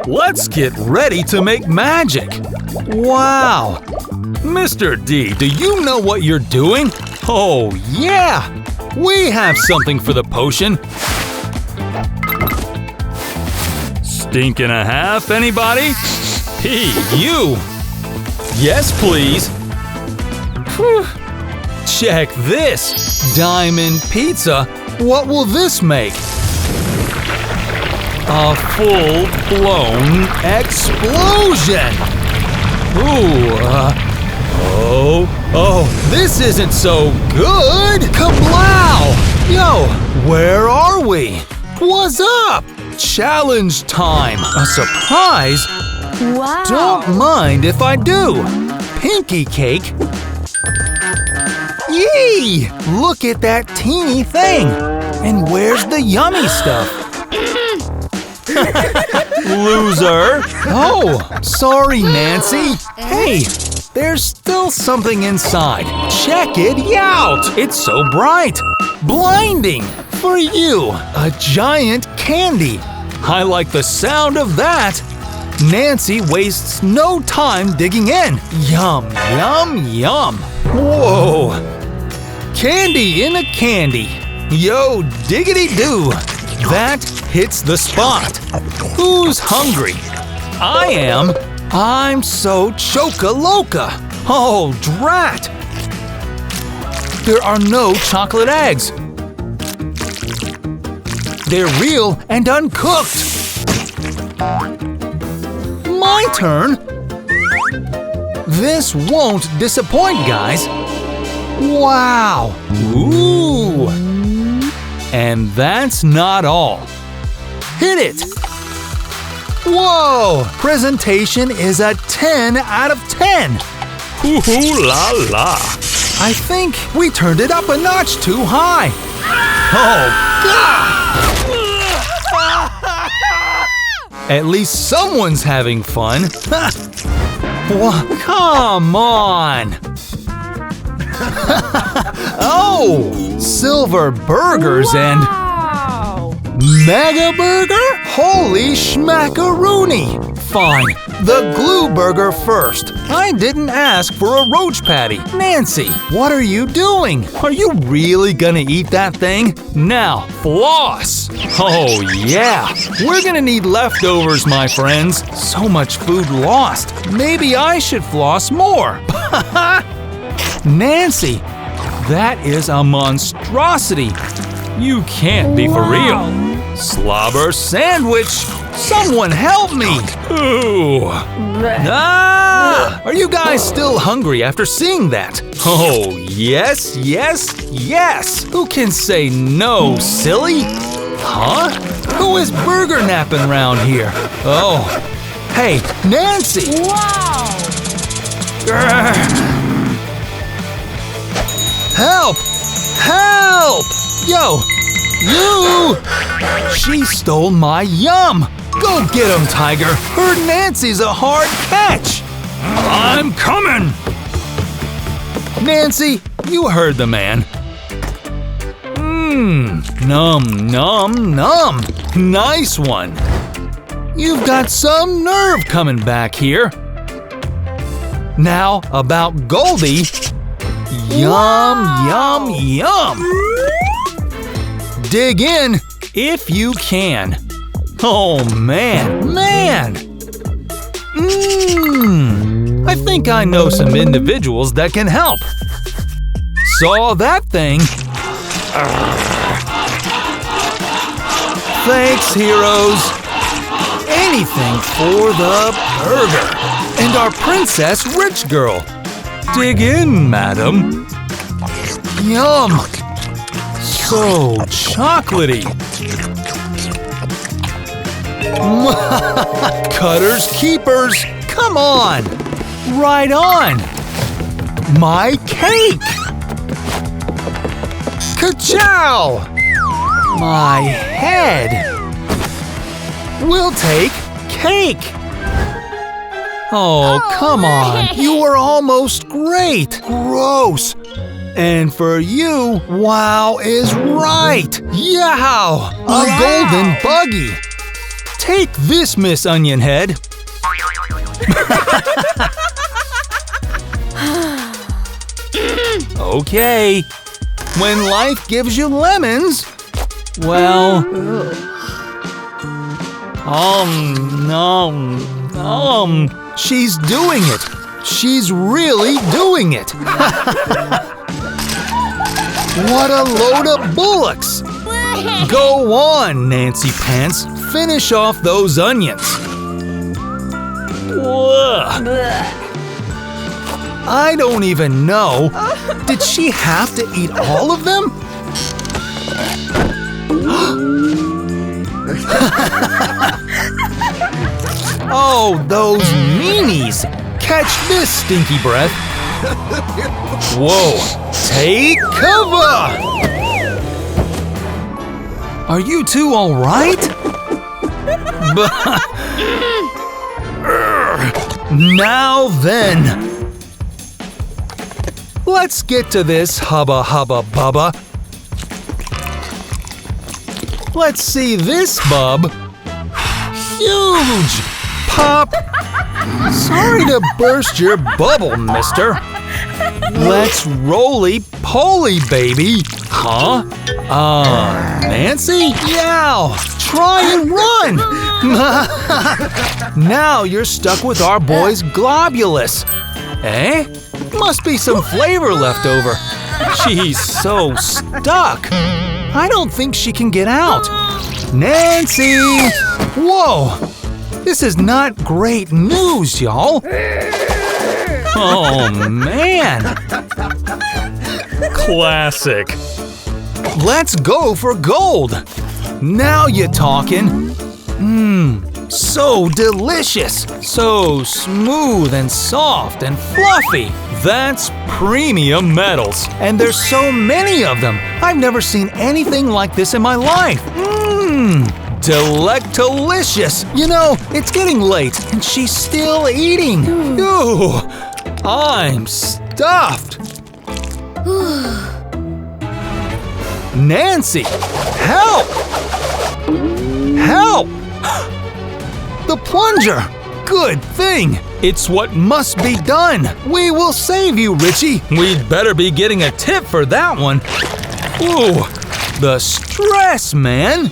Let's get ready to make magic. Wow! Mr. D, do you know what you're doing? Oh, yeah! We have something for the potion. Stink and a half, anybody? Hey, you! Yes, please. Whew. Check this! Diamond pizza. What will this make? A full-blown explosion! Ooh, oh, this isn't so good! Kablow! Yo, where are we? What's up? Challenge time! A surprise? Wow! Don't mind if I do. Pinky cake? Yee! Look at that teeny thing! And where's the yummy stuff? Loser! Oh, sorry, Nancy. Hey, there's still something inside. Check it out! It's so bright! Blinding! For you, a giant candy. I like the sound of that. Nancy wastes no time digging in. Yum, yum, yum. Whoa! Candy in a candy. Yo, diggity-doo. That hits the spot. Who's hungry? I am. I'm so choca-loca. Oh, drat. There are no chocolate eggs. They're real and uncooked. My turn. This won't disappoint, guys. Wow. Ooh. And that's not all. Hit it. Whoa. Presentation is a 10 out of 10. Hoo-hoo la la. I think we turned it up a notch too high. Oh, God. At least someone's having fun. Come on! Oh! Silver burgers and… Mega burger? Holy schmackaroony! Fine, the glue burger first. I didn't ask for a roach patty. Nancy, what are you doing? Are you really gonna eat that thing? Now, floss! Oh yeah, we're gonna need leftovers, my friends. So much food lost. Maybe I should floss more. Nancy, that is a monstrosity. You can't be for real. Slobber sandwich! Someone help me! Ooh! Ah! Are you guys still hungry after seeing that? Oh, yes, yes, yes! Who can say no, silly? Huh? Who is burger napping around here? Oh. Hey, Nancy! Wow! Help! Help! Yo! You! She stole my yum! Go get him, Tiger! Her Nancy's a hard catch! I'm coming! Nancy, you heard the man. Num, num, num. Nice one. You've got some nerve coming back here. Now, about Goldie. Yum, yum, yum. Dig in if you can. Oh, man, man. I think I know some individuals that can help. Saw that thing. Thanks, heroes. Anything for the burger. And our princess rich girl. Dig in, madam. Yum. So chocolatey. Cutters keepers. Come on. Right on. My cake. Ka-chow. My head. We'll take cake. Oh, come on. You were almost great. Gross. And for you, wow is right. Yow! A golden buggy. Take this, Miss Onion Head. Okay. When life gives you lemons, well… She's doing it. She's really doing it. What a load of bullocks. Go on, Nancy Pants. Finish off those onions. Ugh. I don't even know. Did she have to eat all of them? Oh, those meanies! Catch this, stinky breath! Whoa! Take cover! Are you two all right? Now then! Let's get to this hubba hubba bubba. Let's see this bub. Huge! Pop! Sorry to burst your bubble, mister. Let's roly-poly, baby. Huh? Nancy? Yow! Try and run! Now you're stuck with our boy's globulus. Eh? Must be some flavor left over. She's so stuck. I don't think she can get out. Nancy! Whoa! This is not great news, y'all. Oh, man. Classic. Let's go for gold. Now you're talking. So delicious. So smooth and soft and fluffy. That's premium metals. And there's so many of them. I've never seen anything like this in my life. Delectalicious. You know, it's getting late and she's still eating. Ooh, I'm stuffed. Nancy, help! Help! The plunger! Good thing! It's what must be done! We will save you, Richie! We'd better be getting a tip for that one! Ooh, the stress, man!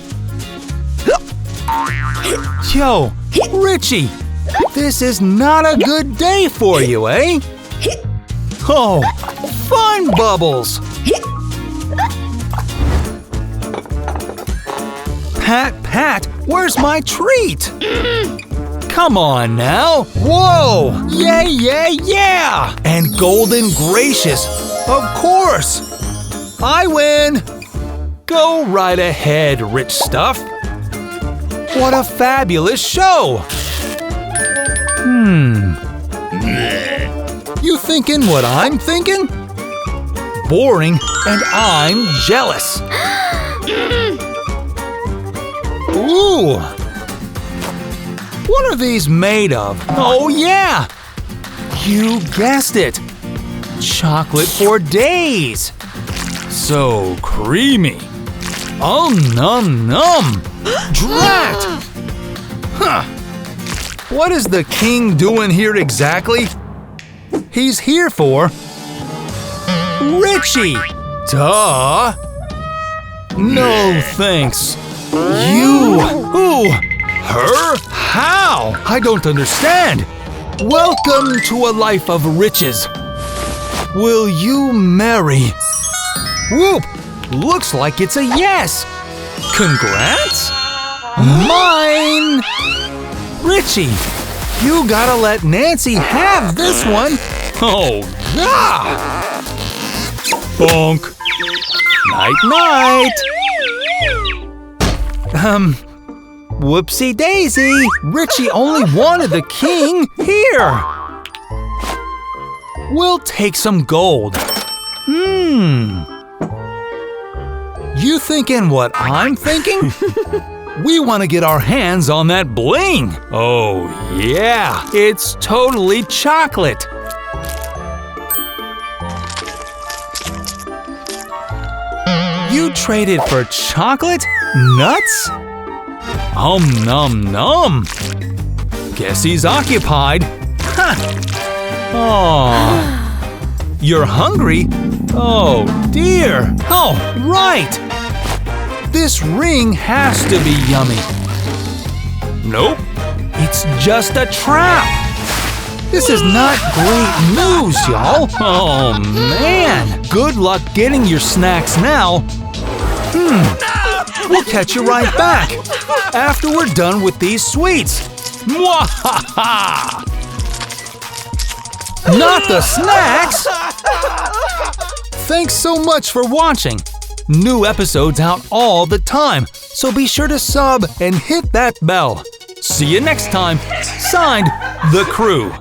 Yo, Richie! This is not a good day for you, eh? Oh, fun bubbles! Pat, Pat, where's my treat? Come on now! Whoa! Yeah, yeah, yeah! And golden gracious, of course! I win! Go right ahead, rich stuff! What a fabulous show! You thinking what I'm thinking? Boring, and I'm jealous! Ooh! What are these made of? Oh yeah! You guessed it! Chocolate for days! So creamy! Oh, num num! Drat! Huh! What is the king doing here exactly? He's here for… Richie! Duh! No thanks! You… Who? Her? How? I don't understand! Welcome to a life of riches! Will you marry… Whoop! Looks like it's a yes! Congrats! Mine! Richie, you gotta let Nancy have this one! Oh, God! Bonk! Night-night! Whoopsie daisy! Richie only wanted the king! Here! We'll take some gold. You thinking what I'm thinking? We want to get our hands on that bling! Oh, yeah! It's totally chocolate! You traded for chocolate? Nuts? Nom nom. Guess he's occupied. Ha! Oh. You're hungry? Oh dear. Oh, right. This ring has to be yummy. Nope. It's just a trap. This is not great news, y'all. Oh man. Good luck getting your snacks now. We'll catch you right back after we're done with these sweets. Mwahaha! Not the snacks! Thanks so much for watching. New episodes out all the time, so be sure to sub and hit that bell. See you next time. Signed, The Crew.